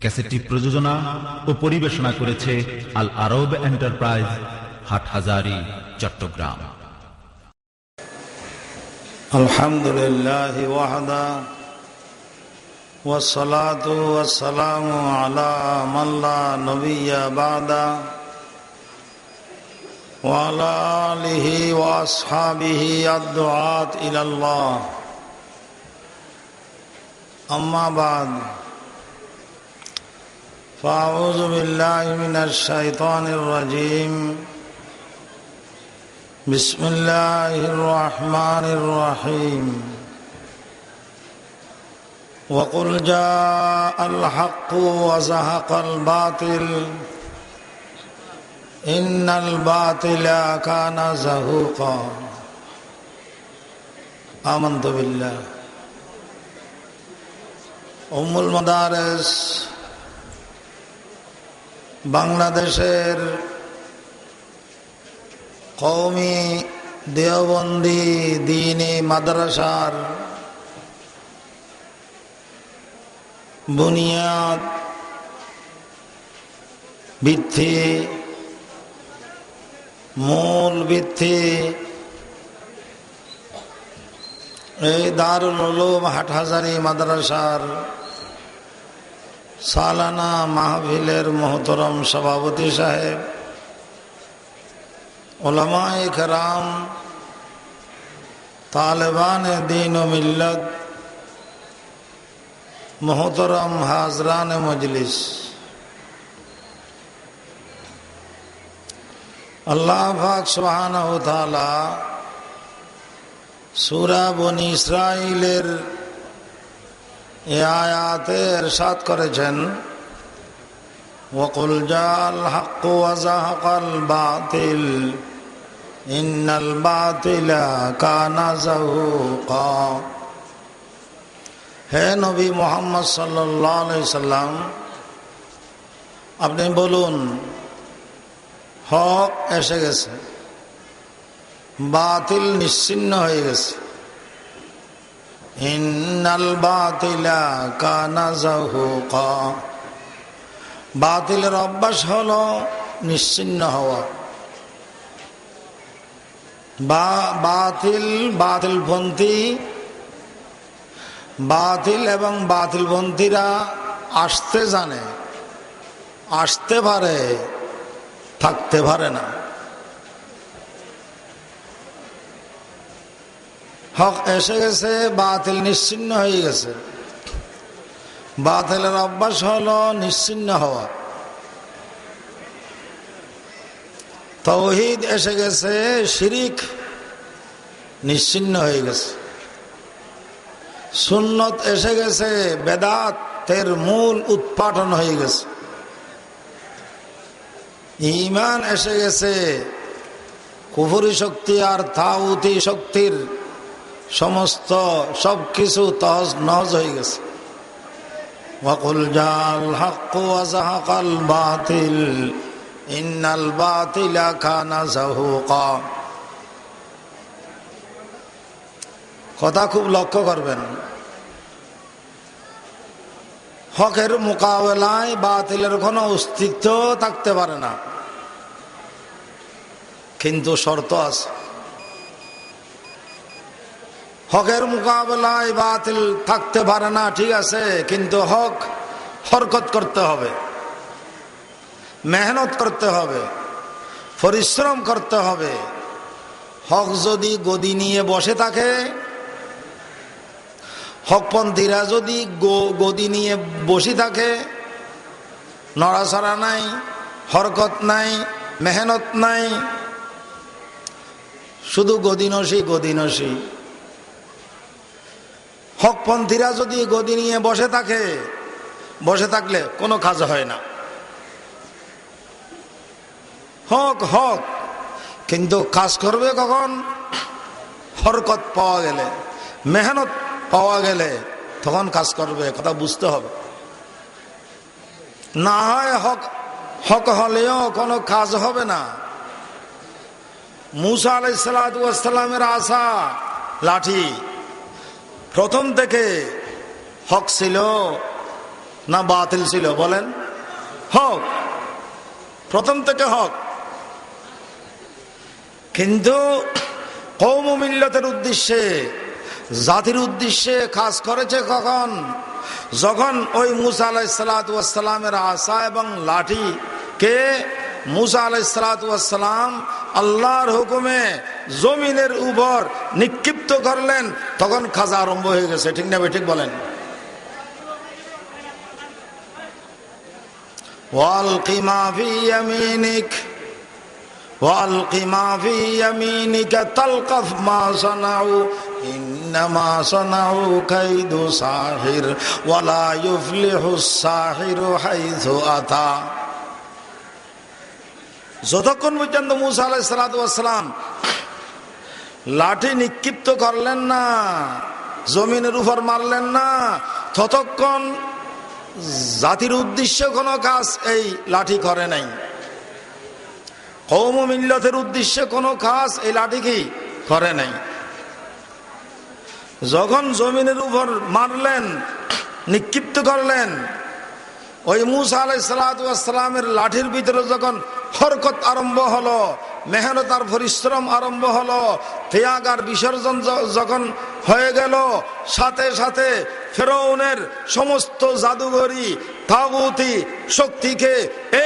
ক্যাসেটটি প্রযোজনা ও পরিবেশনা করেছে আল আরব এন্টারপ্রাইজ, হাটহাজারী, চট্টগ্রাম। আলহামদুলিল্লাহি ওয়াহদা ওয়াসসালাতু ওয়াসসালামু আলা মান লা নবিয়্যা বা'দা ওয়া আলা আলিহি ওয়া আসহাবিহি আদ-দুআত ইলাল্লাহ। আম্মা বা'দ, ফাআউযু বিল্লাহি মিনাশ শাইতানির রাজীম। বিসমিল্লাহির রহমানির রহিম। ওয়াকুল জাআল হাক্কু ওয়া যাহাকাল বাতিল ইন্নাল বাতিলা কানা যাহুকা। আমানতু বিল্লাহ। উম্মুল মাদারিস বাংলাদেশের কওমি দেওবন্দি দ্বীনি মাদ্রাসার বুনিয়াদ ভিত্তি, মূল ভিত্তি এই দারুল উলুম হাটহাজারী মাদ্রাসার সালানা মাহফিলের মোহতরম সভাপতি সাহেব, উলামায়ে কেরাম, তালেবানে দ্বীন ও মিল্লত, মোহতরম হাজরানে মজলিস, আল্লাহ পাক সুবহানাহু ওয়া তাআলা সূরা বনী ইসরাঈলের এই আয়াতে ইরশাদ করেছেন, ওয়াকুল জাআল হাক্কু ওয়া যাহাকাল বাতিল ইন্নাল বাতিলা কানা যাহুকা। হে নবী মুহাম্মদ সাল্লাল্লাহু আলাইহি সাল্লাম, আপনি বলুন, হক এসে গেছে, বাতিল নিশ্চিহ্ন হয়ে গেছে। ইন্নাল বাতিলা কানা যাহুকা। বাতিলের অভ্যাস হলো নিশ্চিহ্ন হওয়া। বাতিল এবং বাতিলপন্থীরা আসতে জানে, আসতে পারে, থাকতে পারে না। হক এসে গেছে, বাতিল নিশ্চিহ্ন হয়ে গেছে। বাতিলের অভ্যাস হলো নিশ্চিহ্ন হওয়া। তাওহীদ এসে গেছে, শিরিক নিশ্চিহ্ন হয়ে গেছে। সুন্নত এসে গেছে, বেদাতের মূল উৎপাটন হয়ে গেছে। ঈমান এসে গেছে, কুফরি শক্তি আর তাগুতি শক্তির সমস্ত সবকিছু তহজ নহজ হয়ে গেছে। ওয়াকুল জাআল হাক্কু ওয়া যাহাকাল বাতিল ইন্নাল বাতিলা কানা যাহুকা। কথা খুব লক্ষ্য করবেন। হকের মোকাবেলায় বাতিলের কোনো অস্তিত্ব থাকতে পারে না, কিন্তু শর্ত আছে। হকের মোকাবেলায় বাতিল থাকতে পারে না, ঠিক আছে, কিন্তু হক হরকত করতে হবে, মেহনত করতে হবে, পরিশ্রম করতে হবে। হক যদি গদি নিয়ে বসে থাকে, হকপন্থীরা যদি গদি নিয়ে বসে থাকে, নড়াচড়া নাই, হরকত নাই, মেহনত নাই, শুধু গদিনসি গদিনসি। হকপন্থীরা যদি গদি নিয়ে বসে থাকে, বসে থাকলে কোনো কাজ হয় না। হক হক, কিন্তু কাজ করবে কখন? হরকত পাওয়া গেলে, মেহনত পাওয়া গেলে তখন কাজ করবে। কথা বুঝতে হবে। না হয় হক হক হলেও কোনো কাজ হবে না। মূসা আলাইহিস সালাতু ওয়াস সালামের আসা লাঠি প্রথম থেকে হক ছিল, না বাতিল ছিল? বলেন। হক, প্রথম থেকে হক। কিন্তু কওম মিল্লাতের উদ্দেশ্যে, জাতির উদ্দেশ্যে কাজ করেছে কখন? যখন ওই মুসা আলাইহিসসালাতু ওয়াসসালামের আসা এবং লাঠি কে মুসা আলাইহিসসালাতু ওয়াসসালাম আল্লাহর হুকুমে জমিনের উপর নিক্ষিপ্ত করলেন, তখন কাজ আরম্ভ হয়ে গেছে। ঠিক না ঠিক বলেন? ওয়ালকি মা ফি ইয়ামিনিক ওয়ালকি মা ফি ইয়ামিনিকা তালকাফ মা সানাউ ইন্নামা সানাউ কাইদু সাহির ওয়ালা ইউফলিহুস সাহিরু হাইসু আতা। যতক্ষণ পর্যন্ত মুসা আলাইহিসসালাতু ওয়াসসালাম লাঠি নিক্ষিপ্ত করলেন না, জমিনের উপর মারলেন না, ততক্ষণ জাতির উদ্দেশ্যে কোনো কাজ এই লাঠি করে নাই। কওম মিল্লাতের উদ্দেশ্যে কোনো কাজ এই লাঠি কি করে নাই। যখন জমিনের উপর মারলেন, নিক্ষিপ্ত করলেন, ওই মুসা আলাইহিসসালাতু ওয়াসসালামের লাঠির ভিতরে যখন হরকত আরম্ভ হলো, মেহনত আর পরিশ্রম আরম্ভ হলো, ত্যাগ আর বিসর্জন যখন হয়ে গেল, সাথে সাথে ফেরাউনের সমস্ত জাদুঘরি তাগুতি শক্তিকে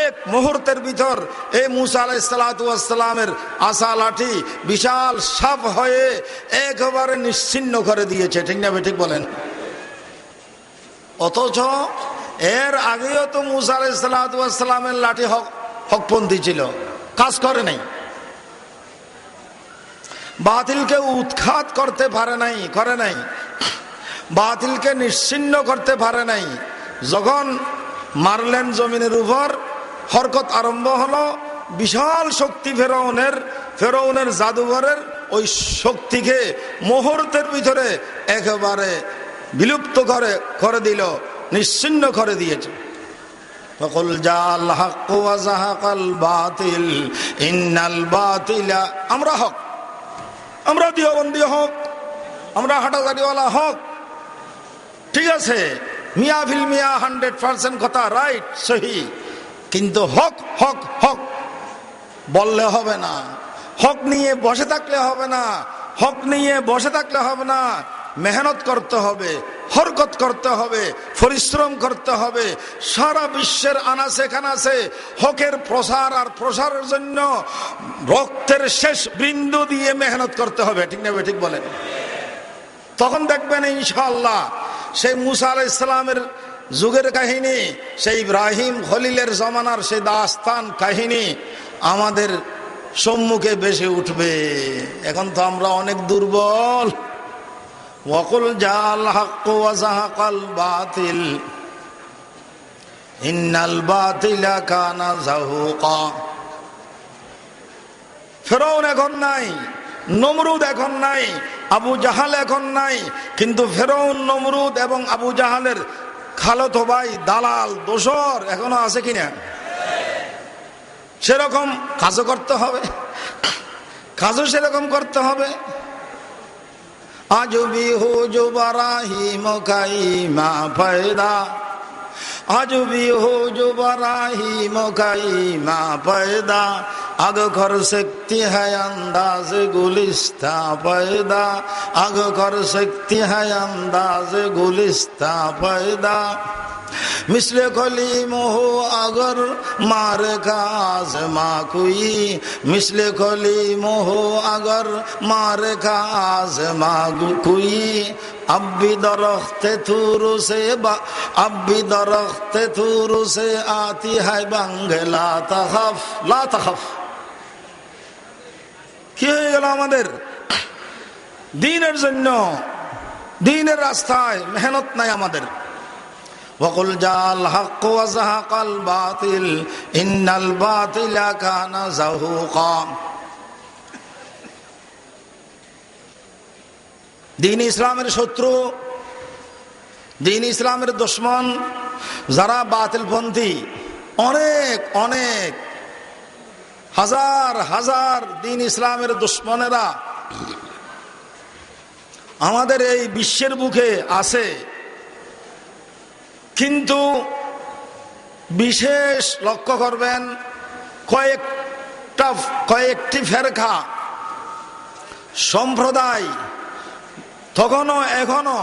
এক মুহূর্তের ভিতর এই মুসা আলাইহিসসালাতু ওয়াসসালামের আসা লাঠি বিশাল সাপ হয়ে একেবারে নিশ্চিহ্ন করে দিয়েছে। ঠিক না ঠিক বলেন? অথচ এর আগেও তো মুসা আলাইহিসসালাতু ওয়াসসালামের লাঠি হকপন্থী ছিল, কাজ করে নাই, বাতিলকে উৎখাত করতে পারে নাই, করে নাই, বাতিলকে নিশ্চিহ্ন করতে পারে নাই। যখন মারলেন জমিনের উপর, হরকত আরম্ভ হলো, বিশাল শক্তি ফেরাউনের জাদুঘরের ওই শক্তিকে মুহূর্তের ভিতরে একেবারে বিলুপ্ত করে দিল, নিশ্চিহ্ন করে দিয়েছে। ফাকুল জাল হক ওয়া যাহাকাল বাতিল ইন্নাল বাতিলা। আমরা হক, আমরা দিওবন্দি হক, আমরা হাটাজারিওয়ালা হক, ঠিক আছে, মিয়া ফিল মিয়া 100% কথা রাইট, সহি। কিন্তু হক হক হক বললে হবে না, হক নিয়ে বসে থাকলে হবে না, হক নিয়ে বসে থাকলে হবে না। মেহনত করতে হবে, হরকত করতে হবে, পরিশ্রম করতে হবে। সারা বিশ্বের আনাচে কানাচে হকের প্রসার আর প্রসারের জন্য রক্তের শেষ বিন্দু দিয়ে মেহনত করতে হবে। ঠিক না ঠিক বলেন? তখন দেখবেন ইনশাআল্লাহ সেই মুসা আলাইহিস সালামের যুগের কাহিনী, সেই ইব্রাহিম খলিলের জমানার সেই দাস্তান কাহিনী আমাদের সম্মুখে বেশি উঠবে। এখন তো আমরা অনেক দুর্বল। ওয়াকুল জাল হক ওয়া যাহাকাল বাতিল ইন্নাল বাতিলা কানা যাহুকা। ফেরাউন এখন নাই, নমরুদ এখন নাই, আবু জাহাল এখন নাই, কিন্তু ফেরাউন, নমরুদ এবং আবু জাহালের খালাতো ভাই, দালাল, দোসর এখনো আছে কিনা? সেরকম কাজও করতে হবে, কাজও সেরকম করতে হবে। আজ भी हो जो बराहीम काईमा पैदा, आज भी हो जो बराहीम काईमा पैदा, आग कर सकती है अंदाज गुलिस्ता पैदा, आग कर सकती है अंदाज गुलिस्ता पैदा। मिसले कलीम हो अगर मार का आज़मा कोई, मिसले कलीम हो अगर मार का आज़मा कोई, अब भी दरख्ते तूर से अब भी दरख्ते तूर से आती है बंग ला तखफ ला तखफ। কি হয়ে গেল আমাদের? দ্বীনের জন্য, দ্বীনের রাস্তায় মেহনত নাই আমাদের। ওয়াকুল জাল হক ওয়া যাহাকাল বাতিল ইন্নাল বাতিলা কানা যাহুকা। দ্বীন ইসলামের শত্রু, দ্বীন ইসলামের দুশমন যারা বাতিলপন্থী, অনেক অনেক হাজার হাজার দ্বীন ইসলামের দুশমনেরা আমাদের এই বিশ্বের বুকে আছে। কিন্তু বিশেষ লক্ষ্য করবেন, কয়েকটি ফেরকা সম্প্রদায় তখনও এখনো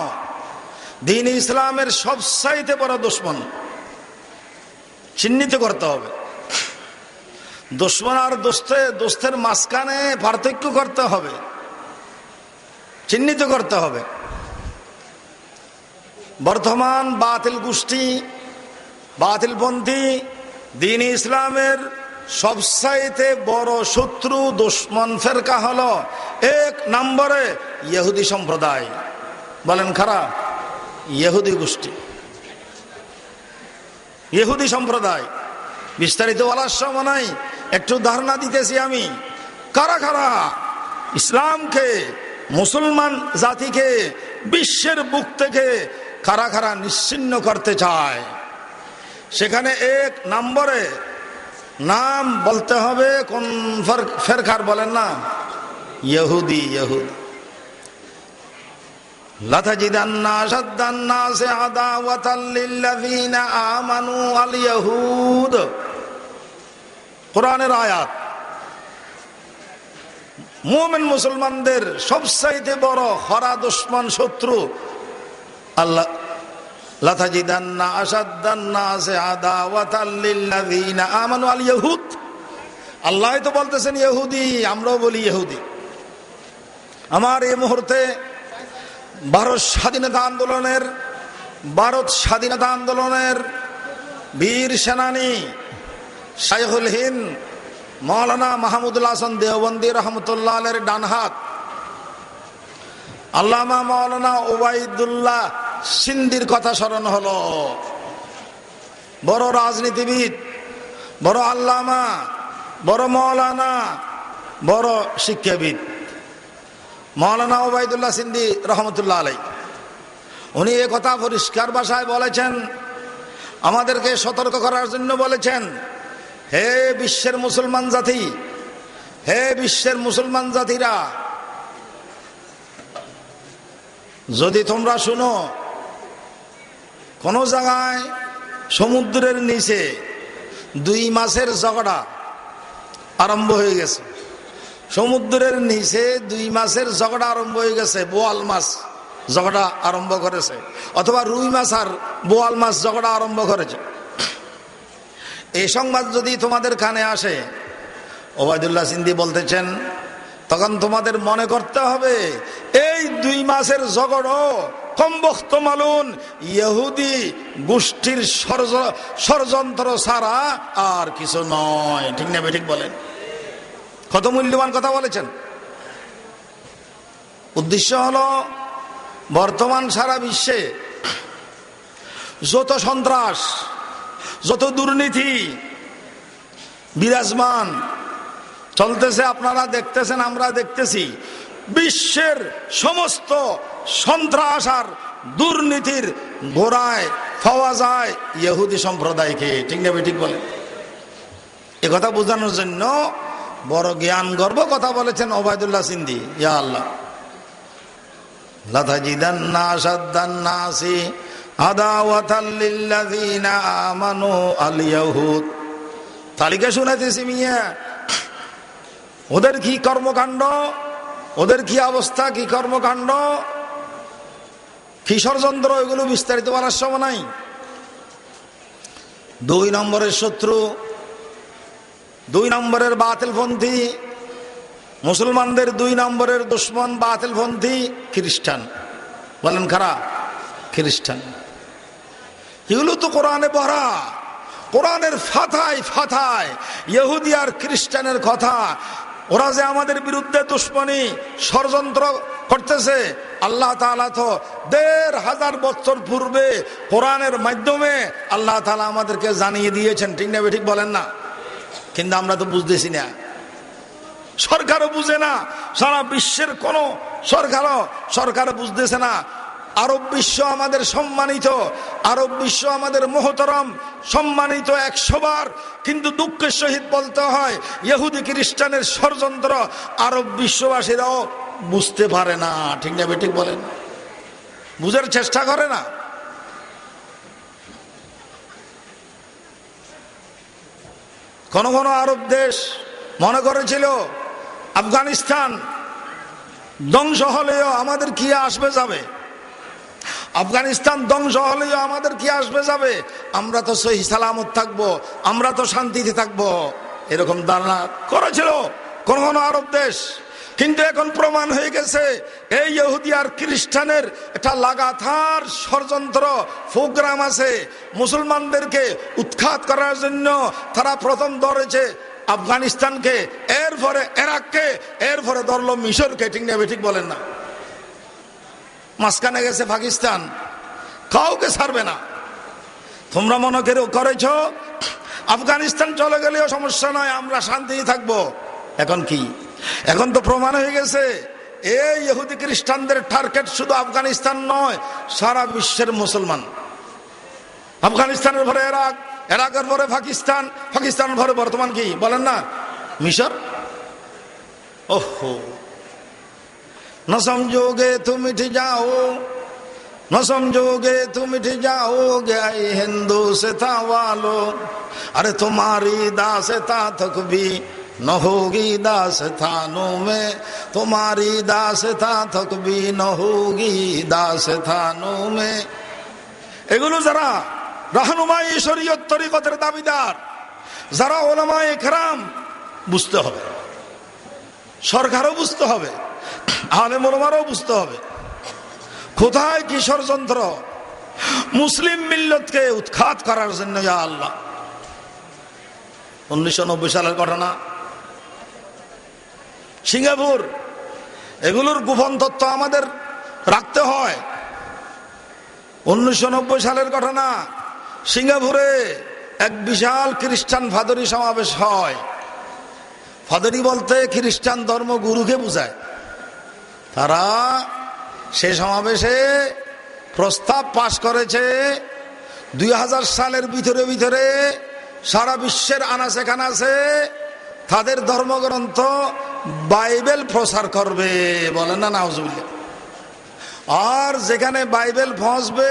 দ্বীন ইসলামের সবচাইতে বড় দুশমন। চিহ্নিত করতে হবে, দুশমন আর দোস্তের মাঝখানে পার্থক্য করতে হবে, চিহ্নিত করতে হবে। বর্তমান বাতিল গোষ্ঠী, বাতিলপন্থী দ্বীন ইসলামের সবচাইতে বড় শত্রু দুশমন ফেরকা হলো 1 নম্বরে ইহুদি সম্প্রদায়। বলেন খারাপ? ইহুদি গোষ্ঠী, ইহুদি সম্প্রদায়। বিস্তারিত বলার সময় নাই, একটু ধারণা দিতেছি আমি। কারা কারা ইসলামকে, মুসলমান জাতিকে বিশ্বের বুক থেকে কারা কারা নিশ্চিহ্ন করতে চায়, সেখানে 1 নম্বরে নাম বলতে হবে। কোন ফেরকার বলেন না? ইহুদি। ইহুদি। লাতাজিদান্না আশাদ্দান নাসি আদাওয়াতাল লিল্লাযীনা আমানু আল ইয়াহুদ। কোরআনের আয়াত। মুমিন মুসলমানদের সবচাইতে বড় খরা দুশমন শত্রু আল্লাহ। লাতাজিদান্না আশাদ্দান নাসি আদাওয়াতাল লিল্লাযীনা আমানু আল ইয়াহুদ। আল্লাহ তো বলতেছেন ইহুদি, আমরাও বলি ইহুদি। আমার এই মুহূর্তে ভারত স্বাধীনতা আন্দোলনের বীর সেনানী শাইখুল হিন্দ মাওলানা মাহমুদুল হাসান দেওবন্দি রহমতুল্লাহ আলাইহির ডান হাত, আল্লামা মাওলানা ওবায়দুল্লাহ সিন্দির কথা স্মরণ হলো। বড় রাজনীতিবিদ, বড় আল্লামা, বড় মাওলানা, বড় শিক্ষাবিদ মাওলানা ওবায়দুল্লাহ সিন্দি রহমতুল্লাহ আলাইহি। উনি এ কথা পরিষ্কার ভাষায় বলেছেন, আমাদেরকে সতর্ক করার জন্য বলেছেন, হে বিশ্বের মুসলমান জাতি, হে বিশ্বের মুসলমান জাতিরা, যদি তোমরা শুনো কোন জায়গায় সমুদ্রের নিচে 2 মাসের ঝগড়া আরম্ভ হয়ে গেছে, সমুদ্রের নিচে 2 মাসের ঝগড়া আরম্ভ হয়ে গেছে, বোয়াল মাছ ঝগড়া আরম্ভ করেছে, অথবা রুই মাছ আর বোয়াল মাছ ঝগড়া আরম্ভ করেছে, এই সংবাদ যদি তোমাদের কানে আসে, ওবায়দুল্লাহ সিন্দি বলতেছেন, তখন তোমাদের মনে করতে হবে এই 2 মাসের ঝগড়া কমবখ্ত মালুন ইহুদি গোষ্ঠীর ষড়যন্ত্র ছাড়া আর কিছু নয়। ঠিক না? ঠিক বলেন? কত মূল্যবান কথা বলেছেন। উদ্দেশ্য হলো বর্তমান সারা বিশ্বে যত সন্ত্রাস, যত দুর্নীতি বিরাজমান চলতেছে, আপনারা দেখতেছেন, আমরা দেখতেছি, বিশ্বের সমস্ত সন্ত্রাস আর দুর্নীতির গোড়ায় পাওয়া যায় ইহুদি সম্প্রদায়কে। ঠিক না? ঠিক বলেন? এ কথা বোঝানোর জন্য বড় জ্ঞান গর্ব কথা বলেছেন ওবায়দুল্লাহ সিন্দি। ইয়া আল্লাহ, লাতাজিদান্না আশাদ্দান নাসি আদাওয়াতাল লিল্লাযীনা আমানু আল ইয়াহুদ। তালিকা শুনাইতেছি মিয়া, ওদের কি কর্মকাণ্ড, ওদের কি অবস্থা, কি কর্মকাণ্ড, কি ষড়যন্ত্র, এগুলো বিস্তারিত বলার সময় নাই। 2 নম্বরের শত্রু, 2 নম্বরের বাতিলপন্থী, মুসলমানদের 2 নম্বরের দুশমন বাতিলপন্থী খ্রিস্টান। বলেন খারাপ? খ্রিস্টান। এগুলো তো কোরআনে পড়া, কোরআনের ফাথায় ফাথায় ইহুদি আর খ্রিস্টানের কথা। ওরা যে আমাদের বিরুদ্ধে দুশমনী ষড়যন্ত্র করতেছে, আল্লাহ তাআলা তো 1500 বছর পূর্বে কোরআনের মাধ্যমে আল্লাহ তাআলা আমাদেরকে জানিয়ে দিয়েছেন। ঠিক না? ঠিক বলেন না? কিন্তু আমরা তো বুঝতেছি না, সরকারও বুঝে না, সারা বিশ্বের কোন সরকারও বুঝতেছে না। আরব বিশ্ব আমাদের সম্মানিত, আরব বিশ্ব আমাদের মহতরম সম্মানিত 100 বার, কিন্তু দুঃখের সহিত বলতে হয় ইহুদি খ্রিস্টানের ষড়যন্ত্র আরব বিশ্ববাসীরাও বুঝতে পারে না। ঠিক না? ঠিক বলেন? বুঝার চেষ্টা করে না। কোন কোন আরব দেশ মনে করেছিল আফগানিস্তান ধ্বংস হলেও আমাদের কি আসবে যাবে, আফগানিস্তান ধ্বংস হলেও আমাদের কি আসবে যাবে, আমরা তো সহি সালামত থাকবো, আমরা তো শান্তিতে থাকবো, এরকম ধারণা করেছিল কোন কোন আরব দেশ। কিন্তু এখন প্রমাণ হয়ে গেছে এই ইহুদি আর খ্রিস্টানের একটা লাগাতার ষড়যন্ত্র প্রোগ্রাম আছে। মুসলমানদেরকে উৎখাত করার জন্য তারা প্রথম ধরেছে আফগানিস্তানকে, এরপরে ইরাককে, এরপরে ধরলো মিশরকে। ঠিক না ঠিক বলেন না? মাঝখানে গেছে পাকিস্তান, কাউকে ছাড়বে না। তোমরা মনে করেছ আফগানিস্তান চলে গেলেও সমস্যা নয়, আমরা শান্তি থাকবো। এখন কি? এখন তো প্রমাণ হয়ে গেছে এই ইহুদি খ্রিস্টানদের টার্গেট শুধু আফগানিস্তান নয়, সারা বিশ্বের মুসলমান। আফগানিস্তানের পরে ইরাক, ইরাকের পরে পাকিস্তান, পাকিস্তানের পরে বর্তমান কি বলেন না মিশর। ओहो न समझोगे तो मिट जाओ, न समझोगे तो मिट जाओगे ऐ हिंदुस्तां वालो, अरे तुम्हारी दास्तां तक भी न होगी दास्तानों में, तुम्हारी दास्तां तक भी न होगी दास्तानों में। এগুলো যারা রাহনুমাই শরীয়ত তরিকতের দাবিদার, যারা উলামায়ে কেরাম, বুঝতে হবে, সরকারও বুঝতে হবে, আলেম ওলামারাও বুঝতে হবে কোথায় কি ষড়যন্ত্র মুসলিম মিল্লতকে উৎখাত করার জন্য। ইয়া আল্লাহ, 1990 সালের ঘটনা, সিঙ্গাপুর, এগুলোর গোপন তথ্য আমাদের রাখতে হয়। 1990 সালের ঘটনা, সিঙ্গাপুরে এক বিশাল খ্রিস্টান ফাদরি সমাবেশ হয়। ফাদরি বলতে খ্রিস্টান ধর্মগুরুকে বোঝায়। তারা সে সমাবেশে প্রস্তাব পাশ করেছে 2000 সালের ভিতরে ভিতরে সারা বিশ্বের আনাচে কানাচে তাদের ধর্মগ্রন্থ বাইবেল প্রচার করবে। বলেন না নাউজুবিল্লাহ। আর যেখানে বাইবেল পৌঁছবে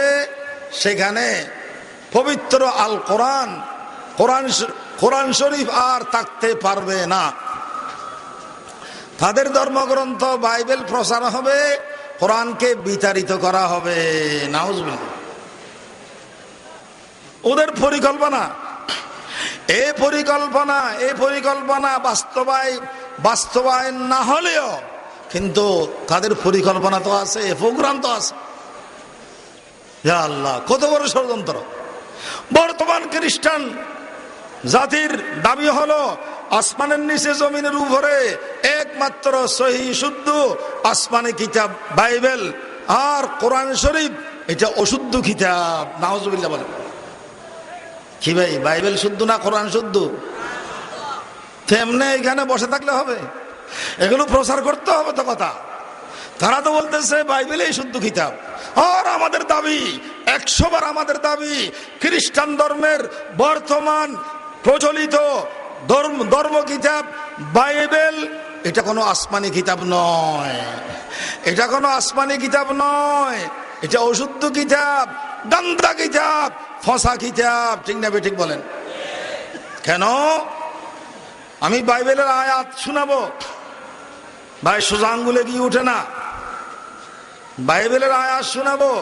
সেখানে পবিত্র আল কোরআন, কোরআন শরীফ আর থাকতে পারবে না। তাদের ধর্মগ্রন্থ বাইবেল প্রচার হবে, কোরআনকে বিতাড়িত করা হবে। নাউজুবিল্লাহ। ওদের পরিকল্পনা, এই পরিকল্পনা বাস্তবায়ন না হলেও কিন্তু তাদের পরিকল্পনা তো আছে, প্রোগ্রাম তো আছে। ইয়া আল্লাহ, কত বড় ষড়যন্ত্র! বর্তমান খ্রিস্টান জাতির দাবি হলো আসমানের নিচে জমিনের উপরে একমাত্র সহি শুদ্ধ আসমানি কিতাব বাইবেল, আর কোরআন শরীফ এটা অশুদ্ধ কিতাব। নাউজুবিল্লাহ বলে। কি ভাই, বাইবেল শুদ্ধ না কোরআন শুদ্ধ? তেমনি এখানে বসে থাকলে হবে? এগুলো প্রচার করতে হবে তো কথা। তারা তো বলতেছে বাইবেলই শুদ্ধ কিতাব, আর আমাদের দাবি 100 বার আমাদের দাবি খ্রিস্টান ধর্মের বর্তমান প্রচলিত ধর্ম কিতাব বাইবেল এটা কোনো আসমানি কিতাব নয়, এটা কোনো আসমানি কিতাব নয়, এটা অশুদ্ধ কিতাব, গান্দা কিতাব, ফসা কিতাব। ঠিক না ঠিক বলেন? কেন? আমি বাইবেলের আয়াত শোনাবো, ভাই সোজা আঙ্গুলে গিয়ে উঠে না। বাইবেলের আয়াত শোনাবো,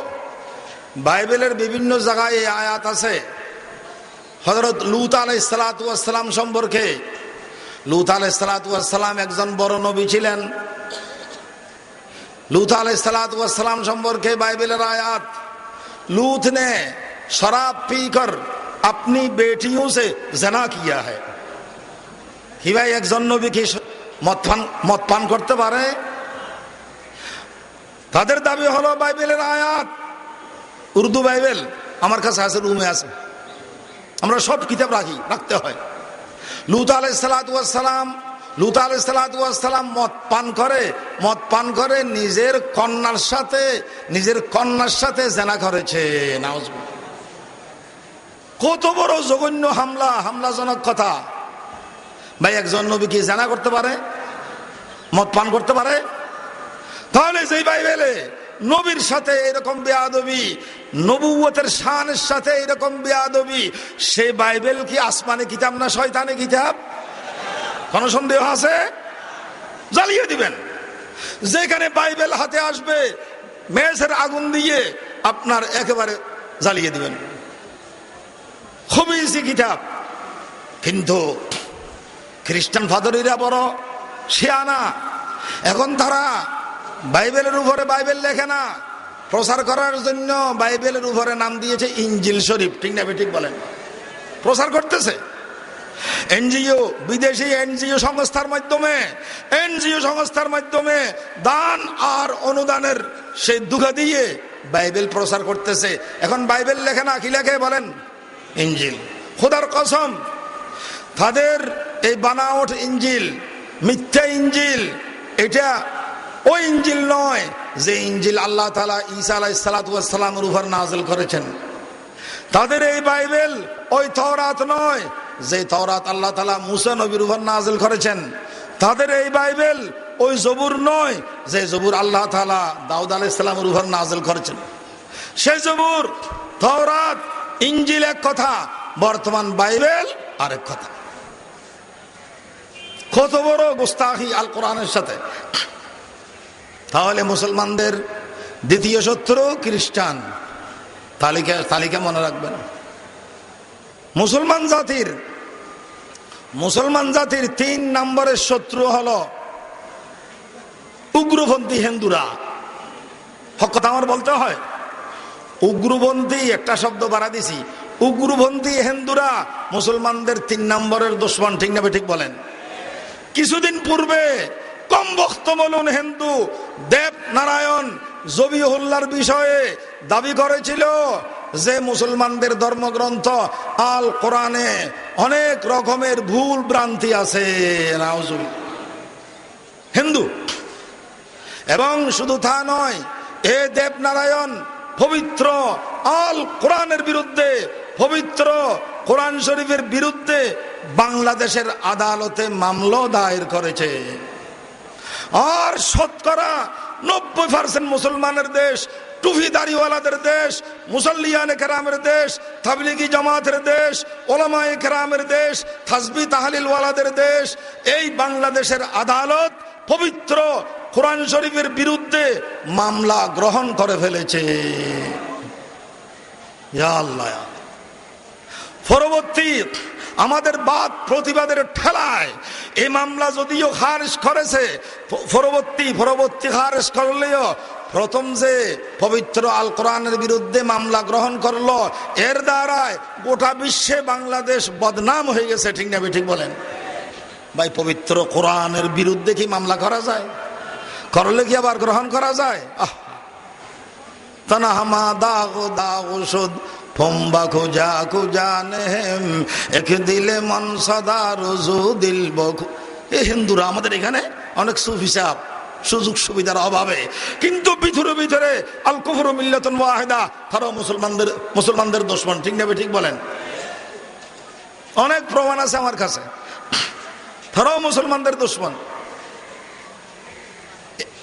বাইবেলের বিভিন্ন জায়গায় এই আয়াত আছে। হযরত লূত আলাইহিস সালাতু ওয়াস সালাম সম্পর্কে, লূত আলাইহিস সালাতু ওয়াস সালাম একজন বড় নবী ছিলেন। लूत अलैहिस्सलाम সম্পর্কে বাইবেলের আয়াত, लूत ने शराब पीकर अपनी बेटियों से जना किया है। कि भाई একজন নবী কি মদ পান করতে পারে? তাদের দাবি হলো বাইবেলের আয়াত, উর্দু বাইবেল আমার কাছে আছে, রুমে আছে, আমরা সব কিতাব রাখতে হয়। লূত আলাইহিসসালাম মদ পান করে নিজের কন্যার সাথে জেনা করেছে। নাউজুবিল্লাহ। কত বড় জঘন্য হামলাজনক কথা। ভাই একজন নবী কি জেনা করতে পারে, মদ পান করতে পারে? তাহলে যেই বাইবেলে নবীর সাথে এরকম বেয়াদবি, নবুয়তের শানের সাথে এরকম বেয়াদবি, সেই বাইবেল কি আসমানি কিতাব না শয়তানি কিতাব? কোন সন্দেহ আছে? জ্বালিয়ে দিবেন। যেখানে বাইবেল হাতে আসবে মেসের আগুন দিয়ে আপনার একেবারে জ্বালিয়ে দিবেন। খুবই ইজি কিতাব। কিন্তু খ্রিস্টান ফাদরিরা বড় শিয়ানা, এখন তারা বাইবেলের উপরে বাইবেল লেখে না, প্রচার করার জন্য বাইবেলের উপরে নাম দিয়েছে ইনজিল শরীফ। ঠিক না ঠিক বলেন? প্রচার করতেছে এনজিও, বিদেশি এনজিও সংস্থার মাধ্যমে দান আর অনুদানের সেই দুঃখ দিয়ে বাইবেল প্রচার করতেছে। এখন বাইবেল লেখে না, কি লেখে বলেন? ইনজিল। খোদার কসম, তাদের এই বানাওয়াট ইনজিল, মিথ্যা ইনজিল, এটা ওই ইনজিল নয় যে ইনজিল আল্লাহ তাআলা ঈসা আলাইহিস সালাতু ওয়াস সালামের উপর নাযিল করেছেন। তাদের এই বাইবেল ওই তাওরাত নয় যে তাওরাত আল্লাহ তাআলা মুসা নবীর উপর নাযিল করেছেন। তাদের এই বাইবেল ওই জবুর নয় যে জবুর আল্লাহ তাআলা দাউদ আলাইহিস সালামের উপর নাযিল করেছেন। সেই জবুর, তাওরাত, ইনজিল এক কথা, বর্তমান বাইবেল আরেক কথা। কত বড় গুস্তাখি আল কোরআনের সাথে! তাহলে মুসলমানদের দ্বিতীয় শত্রু খ্রিস্টান। তালিকা মনে রাখবেন। মুসলমান জাতির 3 নম্বরের শত্রু হলো উগ্রপন্থী হিন্দুরা। হক কথা আমার বলতে হয়। উগ্রপন্থী, একটা শব্দ বাড়া দিছি, উগ্রপন্থী হিন্দুরা মুসলমানদের 3 নম্বরের দুশমন। ঠিক না ঠিক বলেন? কিছুদিন পূর্বে কম বক্তমলুন হিন্দু দেবনারায়ণ জবিহুল্লাহর বিষয়ে দাবি করেছিল যে মুসলমানদের ধর্মগ্রন্থ আল কোরআনে অনেক রকমের ভুল ভ্রান্তি আছে। হিন্দু। এবং শুধু তা নয়, এ দেবনারায়ণ পবিত্র আল কোরআনের বিরুদ্ধে, পবিত্র কোরআন শরীফের বিরুদ্ধে বাংলাদেশের আদালতে মামলা দায়ের করেছে। আর শতকরা 90% মুসলমানের দেশ, টুফিদারিওয়ালাদের দেশ, মুসল্লিয়ানে কেরামের দেশ, তাবলিগি জামাতের দেশ, ওলামায়ে কেরামের দেশ, তাসবিহ তাহলিল ওয়ালাদের দেশ, এই বাংলাদেশের আদালত পবিত্র কোরআন শরীফের বিরুদ্ধে মামলা গ্রহণ করে ফেলেছে। ইয়া আল্লাহ। পরবর্তী আমাদের বাদ প্রতিবাদের ঠেলায় এই মামলা যদিও খারিজ করেছে, পরবর্তী খারিজ করলেও প্রথম যে পবিত্র আল কোরআনের বিরুদ্ধে মামলা গ্রহণ করলো, এর দ্বারায় গোটা বিশ্বে বাংলাদেশ বদনাম হয়ে গেছে। ঠিক না ঠিক বলেন? ভাই, পবিত্র কোরআনের বিরুদ্ধে কি মামলা করা যায়? করলে কি আবার গ্রহণ করা যায়? তানাহামা দাগো দাগো সুদ ফম্বা খুজা খুজা নেহেম এক দিলে মন সদা রুজু দিল বখু। এই হিন্দুরা আমাদের এখানে অনেক সুফি সাহেব সুযোগ সুবিধার অভাবে, কিন্তু ভিতরে আল কুফরু মিল্লাতুন ওয়াহিদা, তারাও মুসলমানদের দুশমন। ঠিক না ঠিক বলেন? অনেক প্রমাণ আছে আমার কাছে, তারাও মুসলমানদের দুশমন।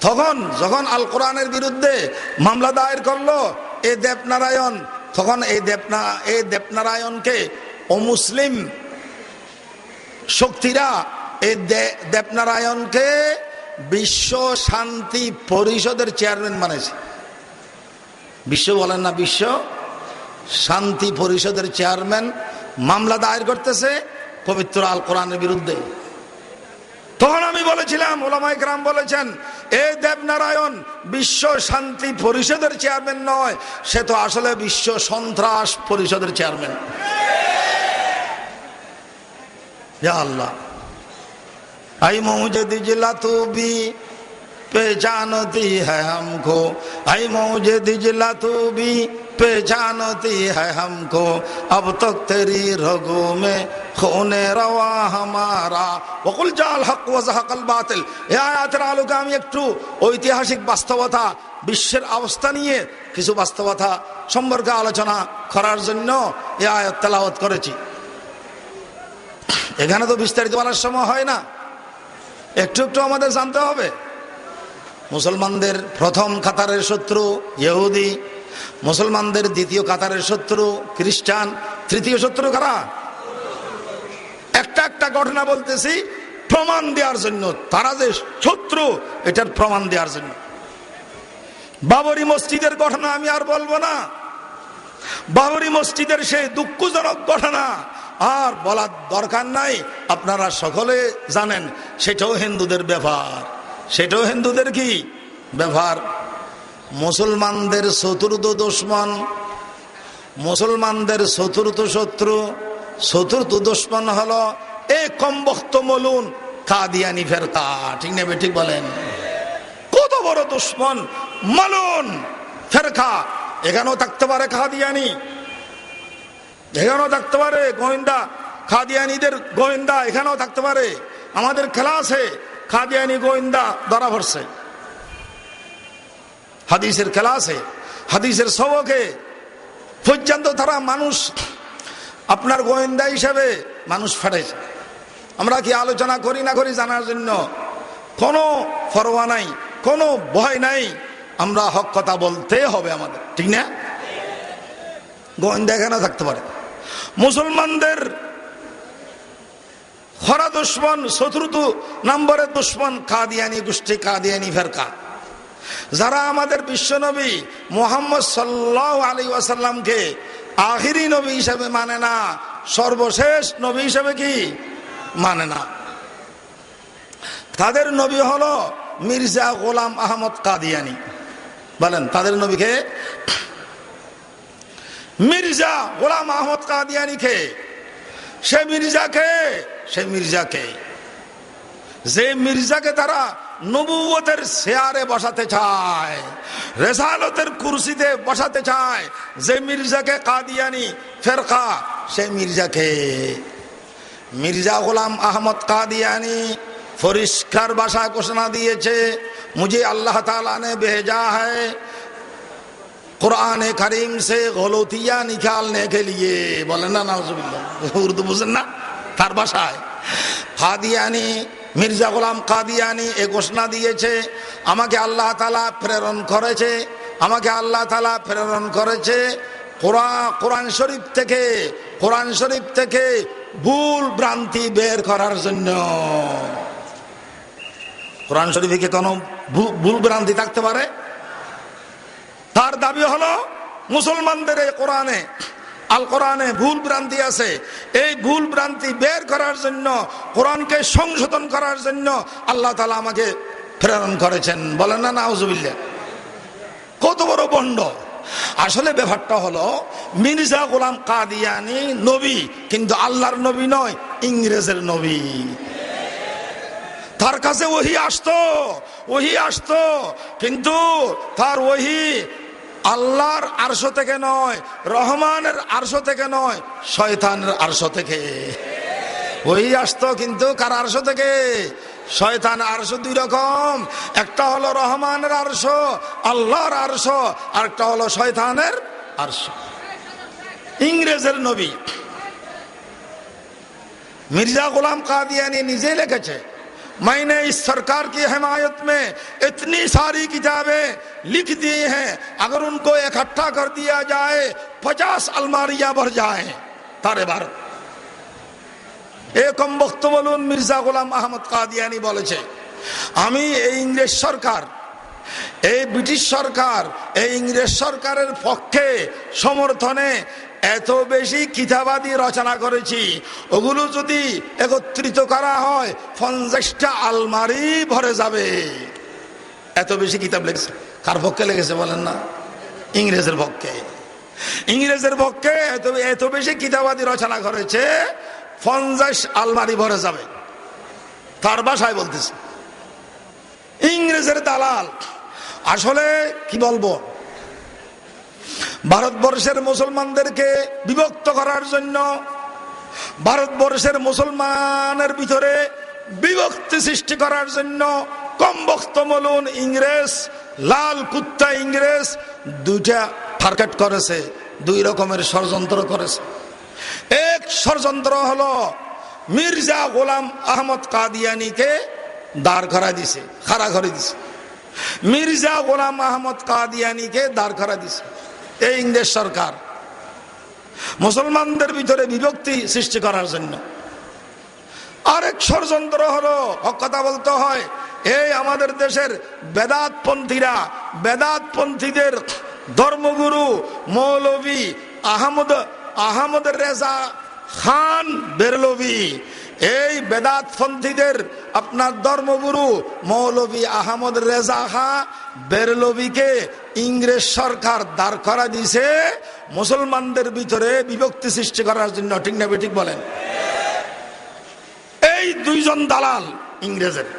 তখন যখন আল কোরআনের বিরুদ্ধে মামলা দায়ের করলো এই দেবনারায়ণ, তখন এই দেবনারায়ণকে অমুসলিম শক্তিরা এই দেবনারায়ণকে বিশ্ব শান্তি পরিষদের চেয়ারম্যান বানাইছে। বিশ্ব বলেন না, বিশ্ব শান্তি পরিষদের চেয়ারম্যান মামলা দায়ের করতেছে পবিত্র আল কোরআনের বিরুদ্ধে। তখন আমি বলেছিলাম, ওলামায়ে কেরাম বলেছেন, এই দেবনারায়ণ বিশ্ব শান্তি পরিষদের চেয়ারম্যান নয়, সে তো আসলে বিশ্ব সন্ত্রাস পরিষদের চেয়ারম্যান। ইয়া আল্লাহ। आई मुझे दिजला तू भी पहचानती है हमको, आई मुझे दिजला तू भी पहचानती है हमको, अब तक तेरी रगों में खूने रवा हमारा वकुल जाल हक व ज़हक़ल बातिल। এই আয়াতের আলোকে আমি একটু ঐতিহাসিক বাস্তবতা, বিশ্বের অবস্থা নিয়ে কিছু বাস্তবতা সম্পর্কে আলোচনা করার জন্য এই আয়াত তেলাওয়াত করেছি। এখানে তো বিস্তারিত বলার সময় হয় না, একটু আমাদের জানতে হবে। মুসলমানদের প্রথম কাতারের শত্রু ইহুদি, মুসলমানদের দ্বিতীয় কাতারের শত্রু খ্রিস্টান, তৃতীয় শত্রু কারা? একটা একটা ঘটনা বলতেছি প্রমাণ দেওয়ার জন্য, তারা যে শত্রু এটার প্রমাণ দেওয়ার জন্য। বাবরি মসজিদের ঘটনা আমি আর বলবো না। বাবরি মসজিদের সেই দুঃখজনক ঘটনা আর বলার দরকার নাই, আপনারা সকলে জানেন। সেটাও হিন্দুদের ব্যাপার, সেটাও হিন্দুদের কি ব্যাপার। মুসলমানদের চতুর্থ দুশমন, মুসলমানদের চতুর্থ শত্রু, চতুর্থ দুশমন হলো এই কমবখ্ত মলুন কাদিয়ানি ফেরকা। ঠিক নেবে? ঠিক বলেন। কত বড় দুশমন মালুন ফেরকা। এখানেও থাকতে পারে কাদিয়ানি, এখানেও থাকতে পারে গোয়েন্দা, কাদিয়ানিদের গোয়েন্দা এখানেও থাকতে পারে। আমাদের ক্লাসে কাদিয়ানি গোয়েন্দা ধরা পড়ছে, হাদিসের ক্লাসে, হাদিসের সবকে পর্যন্ত তারা মানুষ আপনার গোয়েন্দা হিসেবে মানুষ ফাটাইছে। আমরা কি আলোচনা করি না করি জানার জন্য? কোনো পরোয়া নাই, কোনো ভয় নাই, আমরা হক কথা বলতে হবে আমাদের, ঠিক না? গোয়েন্দা এখানে থাকতে পারে। মুসলমানদের খরা দুশমন, চতুর্থ নম্বরের দুশমন কাদিয়ানি গোষ্ঠী, কাদিয়ানি ফেরকা, যারা আমাদের বিশ্বনবী মুহাম্মদ সাল্লাল্লাহু আলাইহি ওয়াসাল্লামকে আখিরি নবী হিসেবে মানে না, সর্বশেষ নবী হিসেবে কি মানে না। তাদের নবী হলো মির্জা গোলাম আহমদ কাদিয়ানি। বলেন তাদের নবীকে? মির্জা গোলাম আহমদ কাদিয়ানিকে। সে মির্জাকে, সে মির্জাকে, যে মির্জাকে তারা নবুয়তের চেয়ারে বসাতে চায়, রেসালতের কুরসিতে বসাতে চায়, যে মির্জাকে কাদিয়ানি ফেরকা, সে মির্জাকে। মির্জা গোলাম আহমদ কাদিয়ানি পরিষ্কার ভাষায় ঘোষণা দিয়েছে, মুझे अल्लाह ताला ने भेजा है कुरान करीम से गलतियां निकालने के लिए। বলেন না নাউজুবিল্লাহ, উর্দু বুঝেন না? তার ভাষায় কাদিয়ানি, মির্জা গোলাম কাদিয়ানি এ ঘোষণা দিয়েছে, আমাকে আল্লাহ তাআলা প্রেরণ করেছে, আমাকে আল্লাহ তাআলা প্রেরণ করেছে কোরআন শরীফ থেকে, কোরআন শরীফ থেকে ভুল ভ্রান্তি বের করার জন্য। কোরআন শরীফে কি কোনো ভুল ভ্রান্তি থাকতে পারে? তার দাবি হলো মুসলমানদের এই কোরআনে, আল কোরআনে ভুল ভ্রান্তি আছে, এই ভুল ভ্রান্তি বের করার জন্য, কোরআনকে সংশোধন করার জন্য আল্লাহ তাআলা আমাকে প্রেরণ করেছেন। বলেন না নাউজুবিল্লাহ? কত বড় বন্ড! আসলে ব্যাপারটা হলো মির্জা গোলাম কাদিয়ানি নবী, কিন্তু আল্লাহর নবী নয়, ইংরেজের নবী। তার কাছে ওহী আসতো, ওহী আসতো, কিন্তু তার ওহী আল্লাহর আরশ থেকে নয়, রহমানের আরশ থেকে নয়, শয়তানের আরশ থেকে ওহী আসতো। কিন্তু কার আরশ থেকে? শয়তানের আরশ। দুই রকম, একটা হলো রহমানের আরশ, আল্লাহর আরশ, আর একটা হলো শয়তানের আরশ। ইংরেজের নবী मिर्जा गुलाम कादियानी निजे लिखे, मैंने इस सरकार की हिमायत में इतनी सारी किताबें लिख दी हैं, अगर उनको इकट्ठा कर दिया जाए 50 अलमारियां भर जाए तारे भारत। एकम वक्त बोलून मिर्जा गुलाम আহমদ কাদিয়ানি বলেছে, আমি এই ইংরেজ সরকার, এই ব্রিটিশ সরকার, এই ইংরেজ সরকারের পক্ষে সমর্থনে এত বেশি কিতাবাদি রচনা করেছি, ওগুলো যদি একত্রিত করা হয় 50টা আলমারি ভরে যাবে। এত বেশি কিতাব লিখেছে। কার পক্ষে লিখেছে বলেন না? ইংরেজের পক্ষে। ইংরেজের পক্ষে এত বেশি কিতাবাদি রচনা করেছে 50 আলমারি ভরে যাবে। তার ভাষায় বলতেছে, ইংরেজের দালাল। আসলে কি বলবো, ভারতবর্ষের মুসলমানদেরকে বিভক্ত করার জন্য, ভারতবর্ষের মুসলমানের ভিতরে বিভক্তি সৃষ্টি করার জন্য কম বক্ত মলুন ইংরেজ, লাল কুত্তা ইংরেজ দুইটা টার্গেট করেছে, দুই রকমের ষড়যন্ত্র করেছে। এক ষড়যন্ত্র হলো মির্জা গোলাম আহমদ কাদিয়ানিকে দাঁড় করা দিছে, খাড়া করে দিছে। মির্জা গোলাম আহমদ কাদিয়ানিকে দাঁড় করা দিছে। এই ইংরেজ সরকার মুসলমানদের ভিতরে বিভক্তি সৃষ্টি করার জন্য। আরেক ষড়যন্ত্র হলো, কথা বলতে হয়, এই আমাদের দেশের বেদাতপন্থীদের ধর্মগুরু মৌলভী আহমদ রেজা খান বেরলভী, এই বেদাতপন্থীদের আপনার ধর্মগুরু মৌলভী আহমদ রেজা খান বেরলভীকে ইংরেজ সরকার দাঁড় করা দিয়েছে মুসলমানদের ভিতরে বিভক্তি সৃষ্টি করার জন্য। ঠিক না ঠিক বলেন? এই দুইজন দালাল ইংরেজের,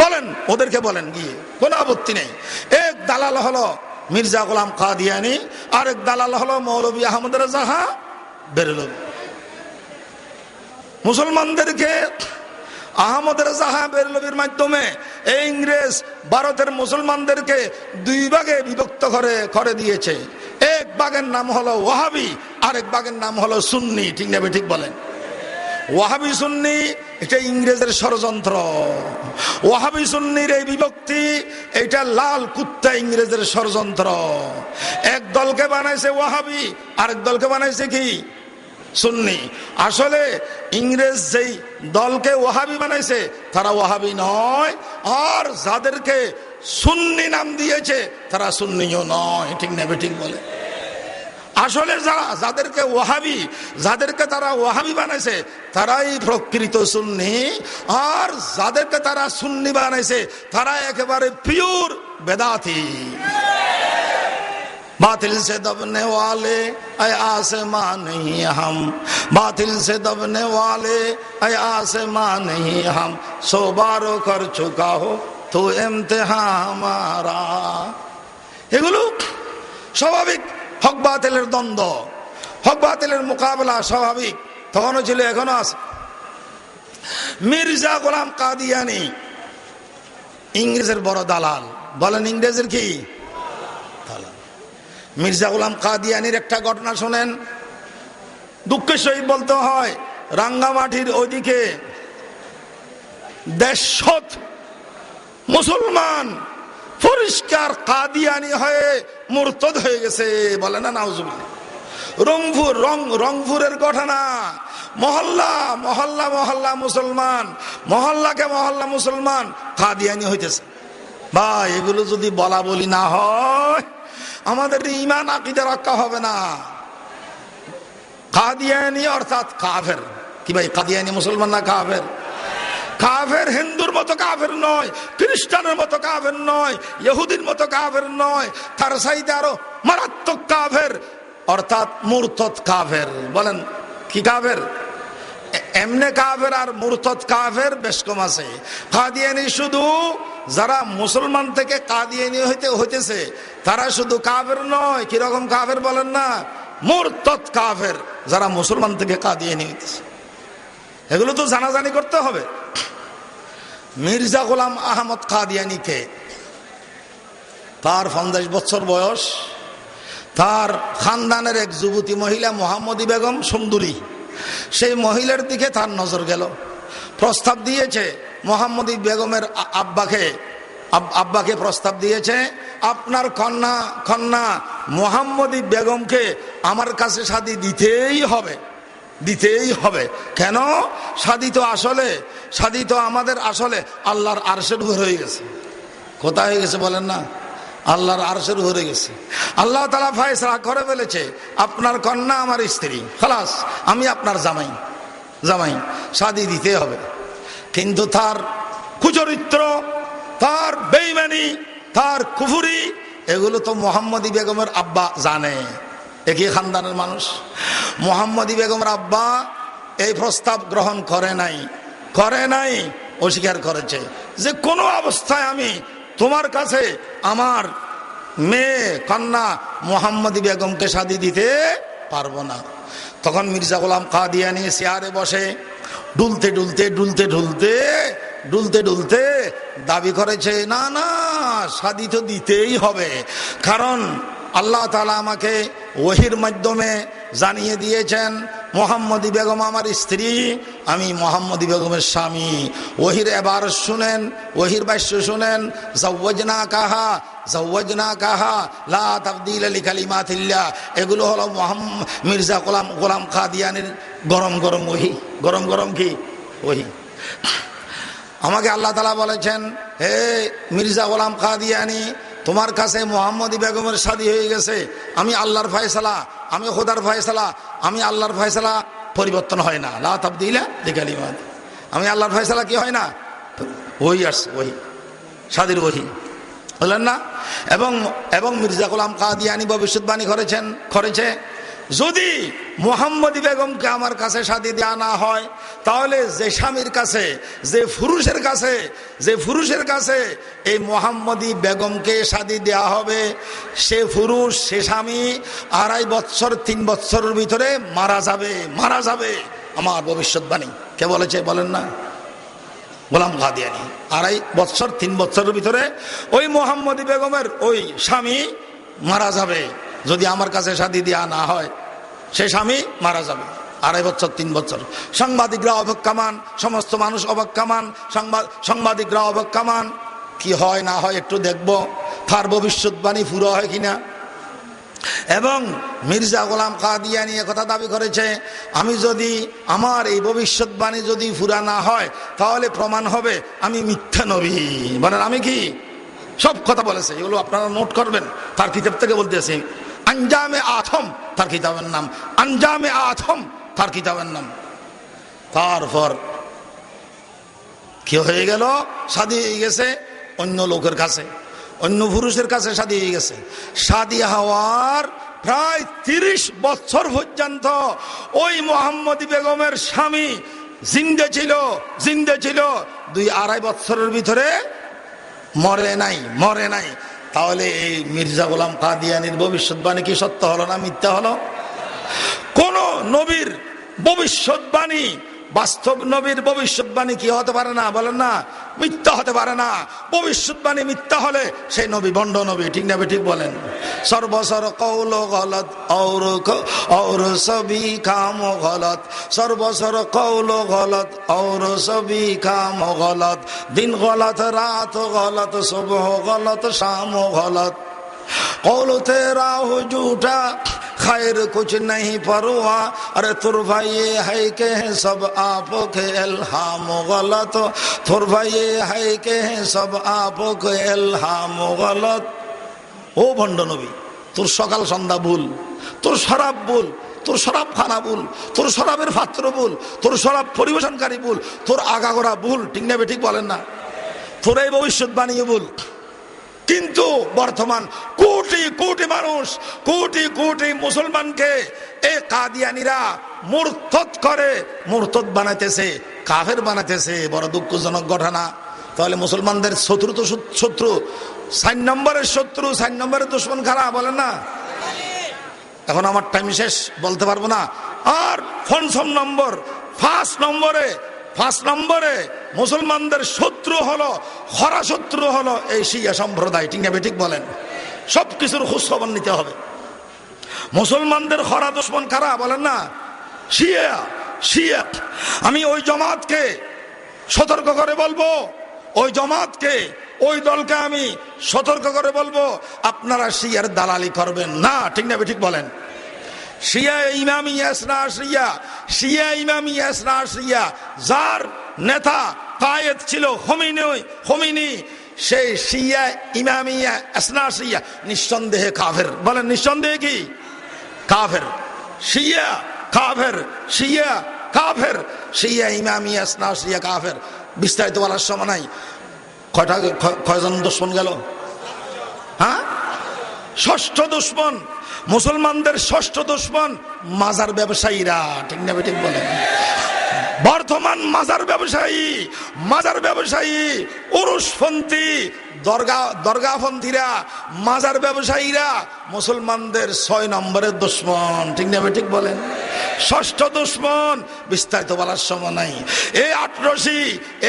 বলেন ওদেরকে বলেন গিয়ে, কোনো আপত্তি নেই। এক দালাল হলো মির্জা গোলাম কাদিয়ানি, আরেক দালাল হলো মৌলভী আহমদ রেজা খান বেরলভী। মুসলমানদেরকে আহমদ রেজা খান বেরলভীর মাধ্যমে এই ইংরেজ ভারতের মুসলমানদেরকে দুই ভাগে বিভক্ত করে দিয়েছে। এক ভাগের নাম হলো ওয়াহাবি, আরেক ভাগের নাম হলো সুন্নি। ঠিক না ঠিক বলেন? ওয়াহাবি সুন্নি এটা ইংরেজের ষড়যন্ত্র। ওয়াহাবি সুন্নির এই বিভক্তি এটা লাল কুত্তা ইংরেজের ষড়যন্ত্র। এক দলকে বানাইছে ওয়াহাবি, আরেক দলকে বানাইছে কি সুন্নি। আসলে ইংরেজ যেই দলকে ওয়াহাবি বানাইছে তারা ওয়াহাবি নয়, আর যাদেরকে সুন্নি নাম দিয়েছে তারা সুন্নিও নয়। ঠিক না ঠিক বলে? আসলে যাদেরকে তারা ওয়াহাবি বানাইছে তারাই প্রকৃত সুন্নি, আর যাদেরকে তারা সুন্নি বানাইছে তারা একেবারে পিওর বেদাতি। बातिल से दबने वाले ऐ आसमां नहीं हम, बातिल से दबने वाले ऐ आसमां नहीं हम, 100 बार कर चुका हो तो इम्तिहान हमारा। এগুলো স্বাভাবিক, হক বাতিলের দ্বন্দ্ব, হক বাতিলের মোকাবেলা স্বাভাবিক, তখনও ছিল এখনো আছে। মির্জা গোলাম কাদিয়ানি ইংরেজের বড় দালাল। বলেন ইংরেজের কি দালাল? মির্জা গোলাম কাদিয়ানির একটা ঘটনা শোনেন, দুঃখের সহিত বলতে হয়। রাঙ্গামাটির ওইদিকে 150 মুসলমান পরিষ্কার কাদিয়ানি হয়ে মুরতাদ হয়ে গেছে। বলে না নাউজুবিল্লাহ। রংপুরের ঘটনা, মহল্লা মুসলমান, মহল্লাকে মহল্লা মুসলমান কাদিয়ানি হইতেছে। ভাই এগুলো যদি বলা বলি না হয় আমাদের ঈমান আকীদা রক্ষা হবে না। কাদিয়ানি অর্থাৎ কাফের। কি ভাই, কাদিয়ানি মুসলমান না কাফের? কাফের হিন্দুর মতো কাফের নয়, খ্রিস্টানের মতো কাফের নয়, ইহুদির মতো কাফের নয়, তার চাইতে আরো মারাত্মক কাফের, অর্থাৎ মুরতাদ কাফের। বলেন কি কাফের? এমনে কাফের আর মুরতাদ কাফের বেশ কম আছে। কাদিয়ানি শুধু যারা মুসলমান থেকে কাদিয়ানি হইতেছে তারা শুধু কাফের নয়, কিরকম কাফের বলেন না, মুরতাদ কাফের যারা মুসলমান থেকে কাদিয়ানি হইতেছে। এগুলো তো জানাজানি করতে হবে। মির্জা গোলাম আহমদ কাদিয়ানিকে, তার 50 বছর বয়স, তার খানদানের এক যুবতী মহিলা মোহাম্মদী বেগম সুন্দরী, সেই মহিলার দিকে তার নজর গেল। প্রস্তাব দিয়েছে মোহাম্মদী বেগমের আব্বাকে প্রস্তাব দিয়েছে, আপনার কন্যা মোহাম্মদী বেগমকে আমার কাছে শাদী দিতেই হবে। কেন? শাদী তো আমাদের আসলে আল্লাহর আরশের উপর হয়ে গেছে। কোথায় হয়ে গেছে বলেন না? আল্লাহর আরশের উপর হয়ে গেছে। আল্লাহ তাআলা ফয়সালা করে ফেলেছে আপনার কন্যা আমার স্ত্রী, খালাস, আমি আপনার জামাই, শাদী দিতে হবে। কিন্তু তার কুচরিত্র, তার বেঈমানি, তার কুফরি, এগুলো তো মোহাম্মদী বেগমের আব্বা জানে। একই খানদানের মানুষ। মোহাম্মদী বেগমের আব্বা এই প্রস্তাব গ্রহণ করে নাই, অস্বীকার করেছে যে কোনো অবস্থায় আমি তোমার কাছে আমার মেয়ে কন্যা মোহাম্মদী বেগমকে শাদী দিতে পারবো না। তখন মির্জা গোলাম কাদিয়ানি চেয়ারে বসে ডুলতে দাবি করেছে, না শাদী তো দিতেই হবে, কারণ আল্লাহ তাআলা আমাকে ওহীর মাধ্যমে জানিয়ে দিয়েছেন মোহাম্মদী বেগম আমার স্ত্রী, আমি মোহাম্মদী বেগমের স্বামী। ওহির এবার শুনেন, ওহির ভাষ্য শুনেন, জাওয়াজনা কাহা লা তাবদীল লিকালিমাতিল্লাহ। এগুলো হলো মির্জা গোলাম কাদিয়ানীর গরম গরম ওহি, গরম গরম কি ওহি। আমাকে আল্লাহ তাআলা বলেছেন, হে মির্জা গোলাম কাদিয়ানী, তোমার কাছে মোহাম্মদী বেগমের শাদী হয়ে গেছে। আমি আল্লাহর ফয়সালা, আমি খোদার ফয়সালা, আমি আল্লাহর ফয়সালা পরিবর্তন হয় না। লা তাবদীলা লিকালিমাত, আমি আল্লাহর ফয়সালা কি হয় না, ওই আসছে, ওই শাদীর ওহি, বললেন না। এবং মির্জা গোলাম কাদিয়ানী ভবিষ্যৎবাণী করেছে, যদি মোহাম্মদী বেগমকে আমার কাছে শাদী দেওয়া না হয়, তাহলে যে স্বামীর কাছে, যে পুরুষের কাছে এই মোহাম্মদী বেগমকে শাদী দেওয়া হবে, সে পুরুষ, সে স্বামী 2.5 বছর 3 বছরের ভিতরে মারা যাবে। আমার ভবিষ্যৎবাণী কে বলেছে বলেন না, গোলাম কাদিয়ানী। 2.5 বছর 3 বছরের ভিতরে ওই মোহাম্মদী বেগমের ওই স্বামী মারা যাবে। যদি আমার কাছে শাদী দেওয়া না হয়, সে স্বামী মারা যাবে। 2.5 বছর 3 বছর। সাংবাদিকরা অবক্কামান, সমস্ত মানুষ অবক্কামান, সাংবাদিকরা অবক্কামান। কি হয় না হয় একটু দেখব, তার ভবিষ্যৎবাণী পুরো হয় কিনা। এবং মির্জা গোলাম কাদিয়ানী কথা দাবি করেছে, আমি যদি আমার এই ভবিষ্যৎবাণী যদি পুরা না হয়, তাহলে প্রমাণ হবে আমি মিথ্যা নবী। বলেন আমি কি, সব কথা বলেছে, এগুলো আপনারা নোট করবেন। তার কিতাব থেকে বলতেছি, আঞ্জামে আথম তার কিতাবের নাম, আঞ্জামে আথম তার কিতাবের নাম। তারপর কি হয়ে গেল, শাদী হয়ে গেছে অন্য লোকের কাছে, অন্য পুরুষের কাছে শাদী হয়ে গেছে। শাদী হওয়ার প্রায় 30 বছর পর্যন্ত ওই মোহাম্মদী বেগমের স্বামী জিন্দে ছিল। 2.5 বছরের ভিতরে মরে নাই। তাহলে এই মির্জা গোলাম কাদিয়ানীর ভবিষ্যৎবাণী কি সত্য হলো না মিথ্যা হলো? কোন নবীর ভবিষ্যৎবাণী, বাস্তব নবীর ভবিষ্যৎবাণী কি হতে পারে না, বলেন না, মিথ্যা হতে পারে না। ভবিষ্যৎবাণী মিথ্যা হলে সেই নবী ভণ্ড নবী, ঠিক না ঠিক বলেন? সর্বসর কৌল গলত और सभी काम गलत, সর্বসর কৌল গলত और सभी काम गलत, दिन गलत रात गलत सुबह गलत शाम गलत, कौल तेरा हो झूठा खैर कुछ नहीं परवा, अरे तुर भाई ये है के सब आपके इल्हाम गलत, तुर भाई ये है के सब आपके इल्हाम गलत। ও ভণ্ড নবী, তোর সকাল সন্ধ্যা ভুল, তোর শরাব ভুল, তোর শরাব খানা ভুল, তোর শরাবের পাত্র ভুল, তোর শরাব পরিবেশনকারী ভুল, তোর আগাগোড়া ভুল, ঠিক না ঠিক বলেন না? তোর এই ভবিষ্যৎবাণী ভুল। কিন্তু বর্তমান কোটি কোটি মানুষ, কোটি কোটি মুসলমানকে এই কাদিয়ানীরা মুরতাদ করে, মুরতাদ বানাইতেছে, কাফের বানাইতেছে। বড় দুঃখজনক ঘটনা। তাহলে মুসলমানদের শত্রু 4 নম্বরের শত্রু, 4 নম্বরের দুশমন খারা, বলেন না? এখন আমার টাইম শেষ, বলতে পারবো না। আর 5 নম্বরে মুসলমানদের শত্রু হলো, খরা শত্রু হলো এই শিয়া সম্প্রদায়, ঠিক না ঠিক বলেন? সব কিছুর খোঁজ খবর নিতে হবে। মুসলমানদের খরা দুশমন কারা, বলেন না? শিয়া। আমি ওই জামাতকে সতর্ক করে বলবো, ওই জামাতকে, ওই দলকে আমি সতর্ক করে বলবো, আপনারা শিয়ার দালালি করবেন না, ঠিক না ঠিক বলেন? শিয়া ইমামিয়া ইসনা আশরিয়া, যার নেতা কায়েদ ছিল খোমেনি, সেই শিয়া ইমামিয়া ইসনা আশরিয়া নিঃসন্দেহে কাফের। বলেন নিঃসন্দেহে কি কাফের? শিয়া কাফের, শিয়া ইমামিয়া ইসনা আশরিয়া কাফের। বিস্তারিত বলার সময় নাই। কয়জন দুশমন গেল? হ্যাঁ, 6ষ্ঠ দুশমন, মুসলমানদের 6ষ্ঠ দুশমন মাজার ব্যবসায়ীরা, ঠিক না ঠিক বলেন? বর্তমান মাজার ব্যবসায়ী উরুসপন্থী, দরগাপন্থীরা, মাজার ব্যবসায়ীরা মুসলমানদের 6 নম্বরের দুশমন, ঠিক না ঠিক বলেন? 6ষ্ঠ দুশমন। বিস্তারিত বলার সময় নাই। এই আটরশি,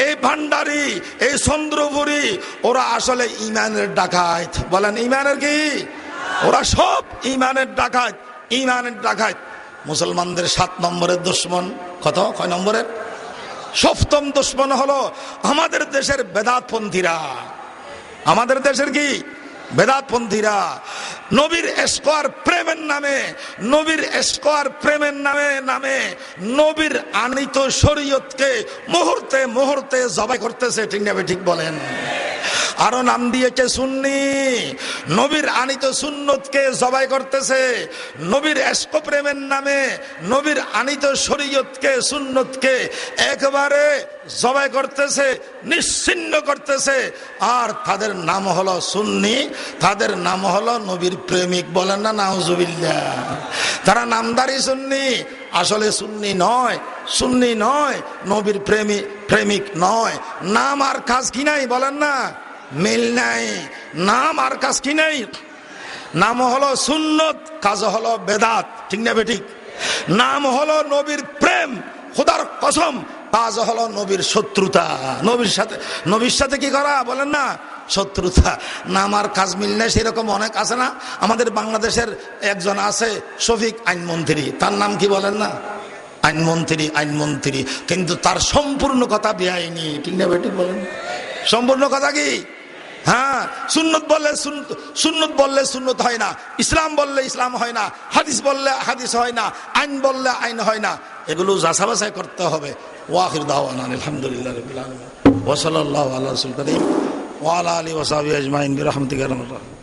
এই ভান্ডারি, এই চন্দ্রপুরী, ওরা আসলে ইমানের ডাকাত। বলেন ইমানের কি? ওরা সব ইমানের ডাকাত। মুসলমানদের 7 নম্বরের দুশমন। কয় নম্বরের? 7ম দুশমন হলো আমাদের দেশের বেদাতপন্থীরা। আমাদের দেশের কি? বেদাতপন্থীরা। নবীর ইশক আর প্রেমের নামে, নবীর ইশক আর প্রেমের নামে নবীর আনিত শরীয়তকে মুহূর্তে মুহূর্তে জবাই করতেছে। ঠিক না ঠিক বলেন? আরো নাম দিয়েছে সুন্নি। নবীর আনিত সুন্নতকে জবাই করতেছে। নবীর ইশক প্রেমের নামে নবীর আনিত শরীয়তকে, সুন্নতকে একবারে জবাই করতেছে, নিশ্চিহ্ন করতেছে। আর তাদের নাম হলো সুন্নি, তাদের নাম হলো নবীর প্রেমিক। বলেন না নাউজুবিল্লাহ? তারা নামদারি সুন্নি, আসলে সুন্নি নয়, সুন্নি নয়, নবীর প্রেমিক নয়। নাম আর কাজ কি নাই? বলেন না, মিল নাই। নাম আর কাজ কি নাই? নাম হলো সুন্নত, কাজ হলো বেদাত। ঠিক না বেঠিক? নাম হলো নবীর প্রেম, খোদার কসম, কাজ হলো নবীর শত্রুতা। নবীর সাথে কি করা? বলেন না, শত্রুতা। নাম আর কাজ মিল নাই। সেরকম অনেক আছে না? আমাদের বাংলাদেশের একজন আছে শফিক আইনমন্ত্রী, তার নাম কি? বলেন না, আইনমন্ত্রী, কিন্তু তার সম্পূর্ণ কথা বেআইনি। ঠিক না বেঠিক? বলেন সম্পূর্ণ কথা কি? হ্যাঁ, সুন্নত বললে সুন্নত হয় না, ইসলাম বললে ইসলাম হয় না, হাদিস বললে হাদিস হয় না, আইন বললে আইন হয় না। এগুলো যাচাই বাছাই করতে হবে। ওয়াখির দাওয়ানা আলহামদুলিল্লাহ রাব্বিল আলামিন ওয়া সাল্লাল্লাহু আলা রাসূলিল কারীম ওয়া আলা আলিহি ওয়া সাহবিহি আজমাইন বিরহমাতিকা ইয়া আরহামার রাহিমিন।